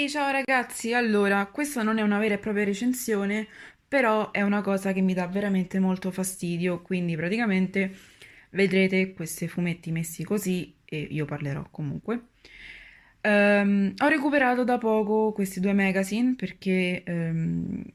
Ehi, ciao ragazzi! Allora, questa non è una vera e propria recensione, però è una cosa che mi dà veramente molto fastidio, quindi praticamente vedrete questi fumetti messi così e io parlerò comunque. Ho recuperato da poco questi due magazine perché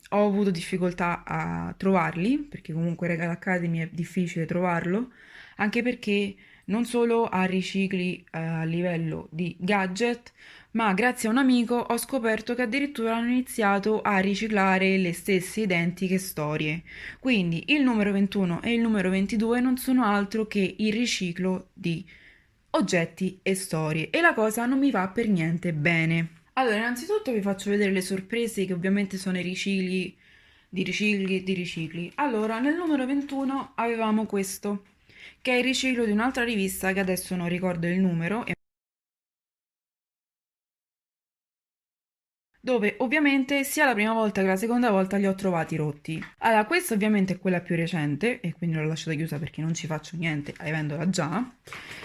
ho avuto difficoltà a trovarli, perché comunque Regal Academy è difficile trovarlo, anche perché non solo ha ricicli a livello di gadget, ma grazie a un amico ho scoperto che addirittura hanno iniziato a riciclare le stesse identiche storie. Quindi il numero 21 e il numero 22 non sono altro che il riciclo di oggetti e storie e la cosa non mi va per niente bene. Allora, innanzitutto vi faccio vedere le sorprese che ovviamente sono i ricicli di ricicli di ricicli. Allora, nel numero 21 avevamo questo, che è il riciclo di un'altra rivista che adesso non ricordo il numero, dove ovviamente sia la prima volta che la seconda volta li ho trovati rotti. Allora, questa ovviamente è quella più recente e quindi l'ho lasciata chiusa perché non ci faccio niente avendola già.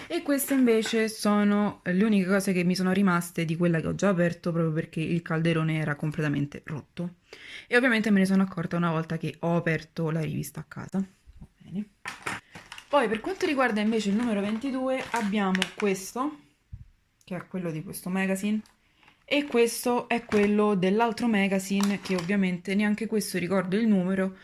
E queste invece sono le uniche cose che mi sono rimaste di quella che ho già aperto proprio perché il calderone era completamente rotto. E ovviamente me ne sono accorta una volta che ho aperto la rivista a casa. Va bene. Poi per quanto riguarda invece il numero 22 abbiamo questo, che è quello di questo magazine, e questo è quello dell'altro magazine che ovviamente neanche questo ricordo il numero,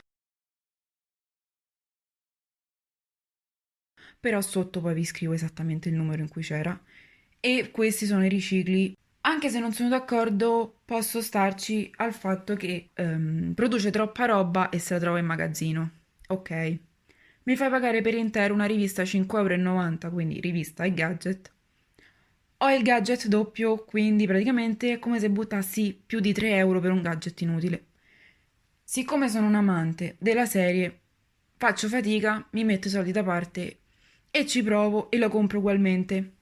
però sotto poi vi scrivo esattamente il numero in cui c'era. E questi sono i ricicli. Anche se non sono d'accordo, posso starci al fatto che produce troppa roba e se la trova in magazzino. Ok. Mi fai pagare per intero una rivista 5,90 euro, quindi rivista e gadget. Ho il gadget doppio, quindi praticamente è come se buttassi più di 3 euro per un gadget inutile. Siccome sono un amante della serie, faccio fatica, mi metto i soldi da parte e ci provo e lo compro ugualmente.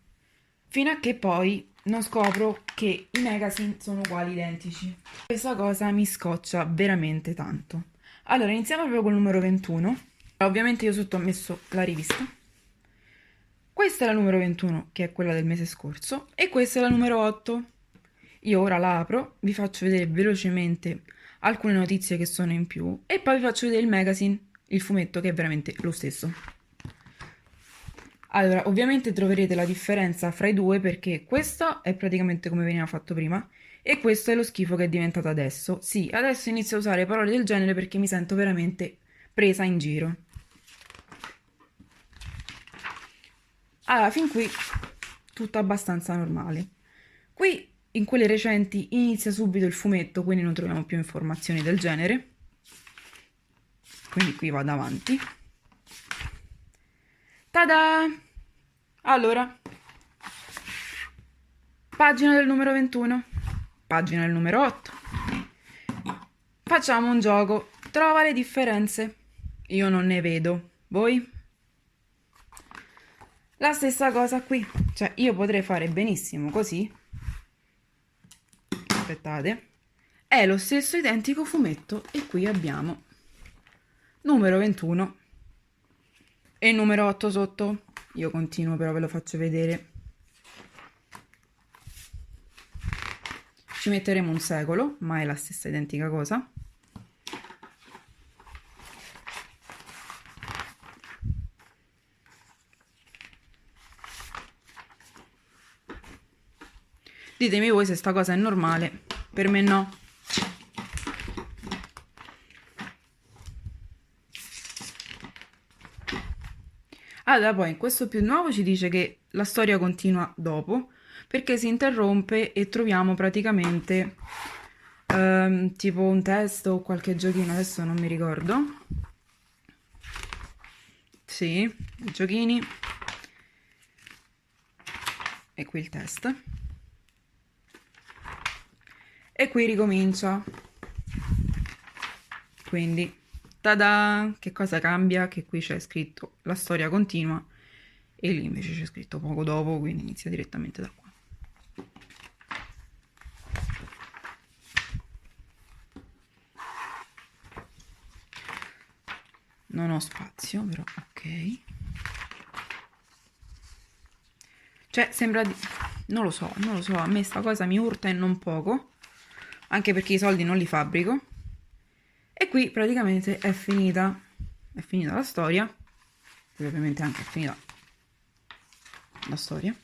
Fino a che poi non scopro che i magazine sono uguali identici. Questa cosa mi scoccia veramente tanto. Allora, iniziamo proprio col numero 21. Ovviamente io sotto ho messo la rivista. Questa è la numero 21, che è quella del mese scorso, e questa è la numero 8. Io ora la apro, vi faccio vedere velocemente alcune notizie che sono in più e poi vi faccio vedere il magazine, il fumetto che è veramente lo stesso. Allora, ovviamente troverete la differenza fra i due perché questo è praticamente come veniva fatto prima e questo è lo schifo che è diventato adesso. Sì, adesso inizio a usare parole del genere perché mi sento veramente presa in giro. Allora, fin qui tutto abbastanza normale. Qui, in quelle recenti, inizia subito il fumetto, quindi non troviamo più informazioni del genere. Quindi qui vado avanti. Tada! Allora, pagina del numero 21, pagina del numero 8. Facciamo un gioco. Trova le differenze. Io non ne vedo. Voi? La stessa cosa qui. Cioè, io potrei fare benissimo così. Aspettate. È lo stesso identico fumetto e qui abbiamo numero 21 e numero 8 sotto. Io continuo, però ve lo faccio vedere. Ci metteremo un secolo, ma è la stessa identica cosa. Ditemi voi se sta cosa è normale. Per me no. Allora, poi in questo più nuovo ci dice che la storia continua dopo, perché si interrompe e troviamo praticamente tipo un testo o qualche giochino, adesso non mi ricordo. Sì, i giochini. E qui il test. E qui ricomincia. Quindi, tada! Che cosa cambia? Che qui c'è scritto la storia continua e lì invece c'è scritto poco dopo, quindi inizia direttamente da qua. Non ho spazio, però ok. Cioè, sembra di... non lo so, a me sta cosa mi urta e non poco. anche perché i soldi non li fabbrico. E qui praticamente è finita la storia, qui ovviamente anche è finita la storia,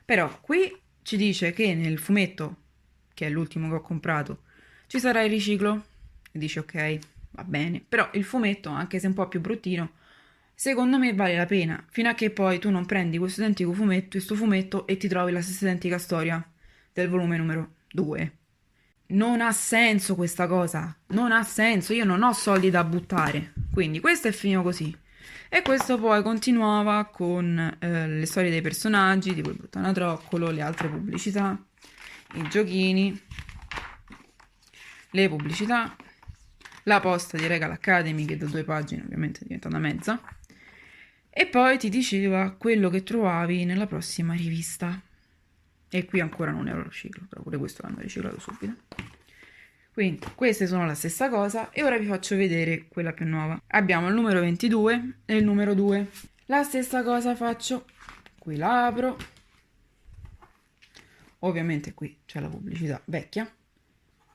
però qui ci dice che nel fumetto, che è l'ultimo che ho comprato, ci sarà il riciclo, e dici ok, va bene, però il fumetto, anche se è un po' più bruttino, secondo me vale la pena, fino a che poi tu non prendi questo fumetto e ti trovi la stessa identica storia del volume numero 2. Non ha senso questa cosa, non ha senso, io non ho soldi da buttare, quindi questo è finito così. E questo poi continuava con le storie dei personaggi, tipo il Buttanatroccolo, le altre pubblicità, i giochini, le pubblicità, la posta di Regal Academy che da 2 pagine ovviamente è diventata mezza, e poi ti diceva quello che trovavi nella prossima rivista. E qui ancora non era lo riciclo, però pure questo l'hanno riciclato subito. Quindi queste sono la stessa cosa e ora vi faccio vedere quella più nuova. Abbiamo il numero 22 e il numero 2. La stessa cosa faccio, qui la apro, ovviamente qui c'è la pubblicità vecchia,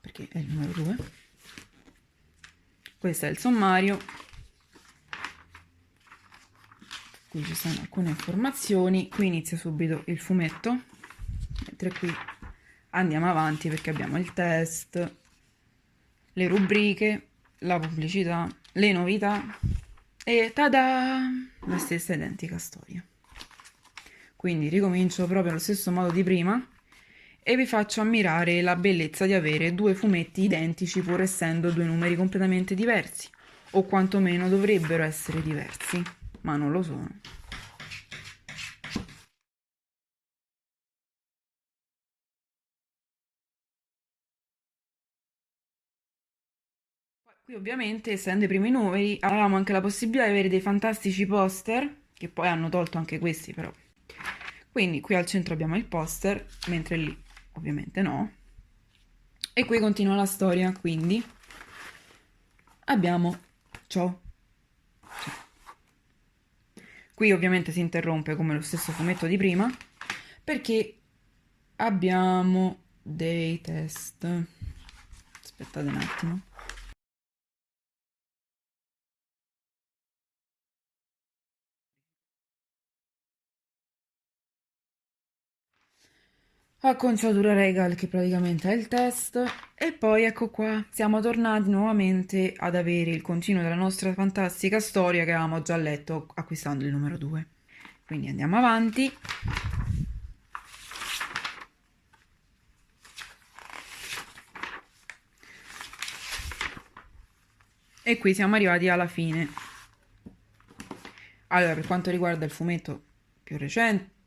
perché è il numero 2. Questo è il sommario, qui ci sono alcune informazioni, qui inizia subito il fumetto, mentre qui andiamo avanti perché abbiamo il test, le rubriche, la pubblicità, le novità e tada! La stessa identica storia. Quindi ricomincio proprio allo stesso modo di prima e vi faccio ammirare la bellezza di avere 2 fumetti identici pur essendo 2 numeri completamente diversi, o quantomeno dovrebbero essere diversi, ma non lo sono. Qui ovviamente, essendo i primi numeri, avevamo anche la possibilità di avere dei fantastici poster, che poi hanno tolto anche questi però. Quindi qui al centro abbiamo il poster, mentre lì ovviamente no. E qui continua la storia, quindi abbiamo ciò. Qui ovviamente si interrompe come lo stesso fumetto di prima, perché abbiamo dei test. Aspettate un attimo. Acconciatura Regal che praticamente è il test e poi ecco qua, siamo tornati nuovamente ad avere il continuo della nostra fantastica storia che avevamo già letto acquistando il numero 2. Quindi andiamo avanti. E qui siamo arrivati alla fine. Allora, per quanto riguarda il fumetto più recente,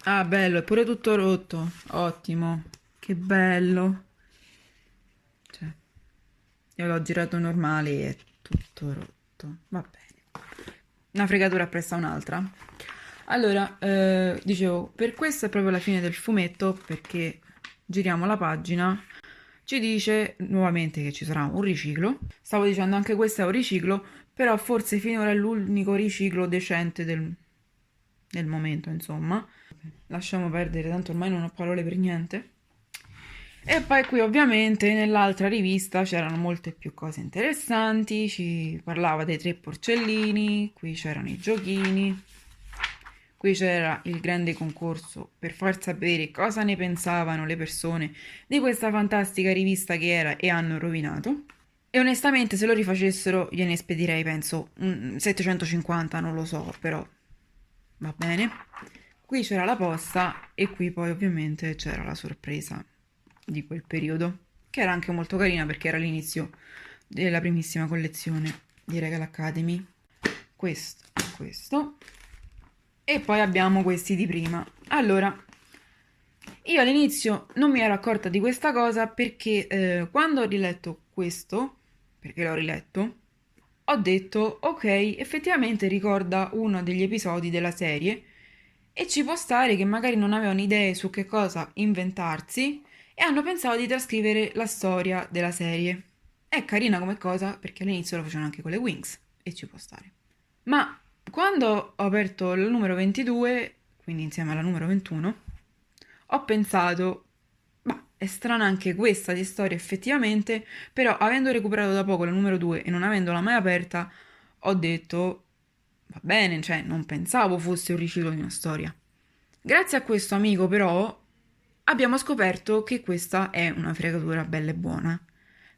ah, bello, è pure tutto rotto. Ottimo. Che bello. Cioè, io l'ho girato normale e è tutto rotto. Va bene. Una fregatura appressa un'altra. Allora, dicevo, per questo è proprio la fine del fumetto, perché giriamo la pagina, ci dice nuovamente che ci sarà un riciclo. Stavo dicendo anche questo è un riciclo, però forse finora è l'unico riciclo decente del momento, insomma. Lasciamo perdere, tanto ormai non ho parole per niente. E poi qui ovviamente nell'altra rivista c'erano molte più cose interessanti, ci parlava dei 3 porcellini, qui c'erano i giochini, qui c'era il grande concorso per far sapere cosa ne pensavano le persone di questa fantastica rivista che era e hanno rovinato. E onestamente se lo rifacessero gliene spedirei penso 750, non lo so, però va bene. Qui c'era la posta e qui poi ovviamente c'era la sorpresa di quel periodo, che era anche molto carina perché era l'inizio della primissima collezione di Regal Academy. Questo. E poi abbiamo questi di prima. Allora, io all'inizio non mi ero accorta di questa cosa perché quando ho riletto questo, perché l'ho riletto, ho detto, ok, effettivamente ricorda uno degli episodi della serie e ci può stare che magari non avevano idee su che cosa inventarsi e hanno pensato di trascrivere la storia della serie. È carina come cosa perché all'inizio lo facevano anche con le Wings e ci può stare. Ma quando ho aperto il numero 22, quindi insieme alla numero 21, ho pensato, ma è strana anche questa di storia effettivamente, però avendo recuperato da poco la numero 2 e non avendola mai aperta, ho detto, va bene, cioè non pensavo fosse un riciclo di una storia. Grazie a questo amico però abbiamo scoperto che questa è una fregatura bella e buona,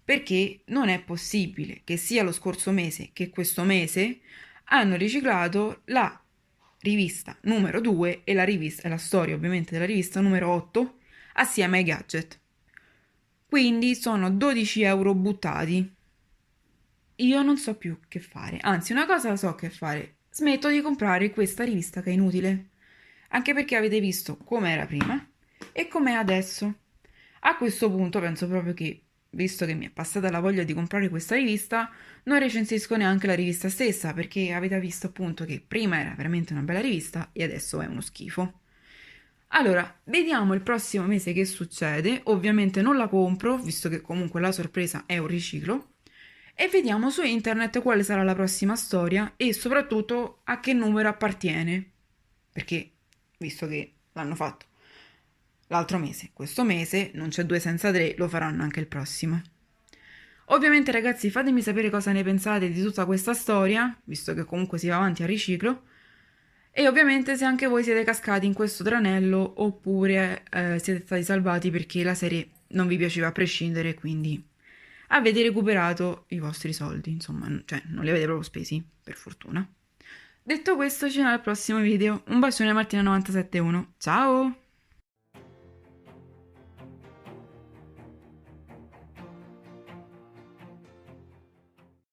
perché non è possibile che sia lo scorso mese che questo mese hanno riciclato la rivista numero 2 e la rivista e la storia ovviamente della rivista numero 8 assieme ai gadget. Quindi sono 12 euro buttati. Io non so più che fare, anzi una cosa la so che fare, smetto di comprare questa rivista che è inutile, anche perché avete visto com'era prima e com'è adesso. A questo punto penso proprio che, visto che mi è passata la voglia di comprare questa rivista, non recensisco neanche la rivista stessa, perché avete visto appunto che prima era veramente una bella rivista e adesso è uno schifo. Allora, vediamo il prossimo mese che succede. Ovviamente non la compro, visto che comunque la sorpresa è un riciclo. E vediamo su internet quale sarà la prossima storia e soprattutto a che numero appartiene. Perché, visto che l'hanno fatto l'altro mese, questo mese non c'è due senza tre, lo faranno anche il prossimo. Ovviamente ragazzi fatemi sapere cosa ne pensate di tutta questa storia, visto che comunque si va avanti a riciclo. E ovviamente se anche voi siete cascati in questo tranello oppure siete stati salvati perché la serie non vi piaceva a prescindere, quindi avete recuperato i vostri soldi, insomma, cioè non li avete proprio spesi, per fortuna. Detto questo, ci vediamo al prossimo video. Un bacione a Martina971. Ciao!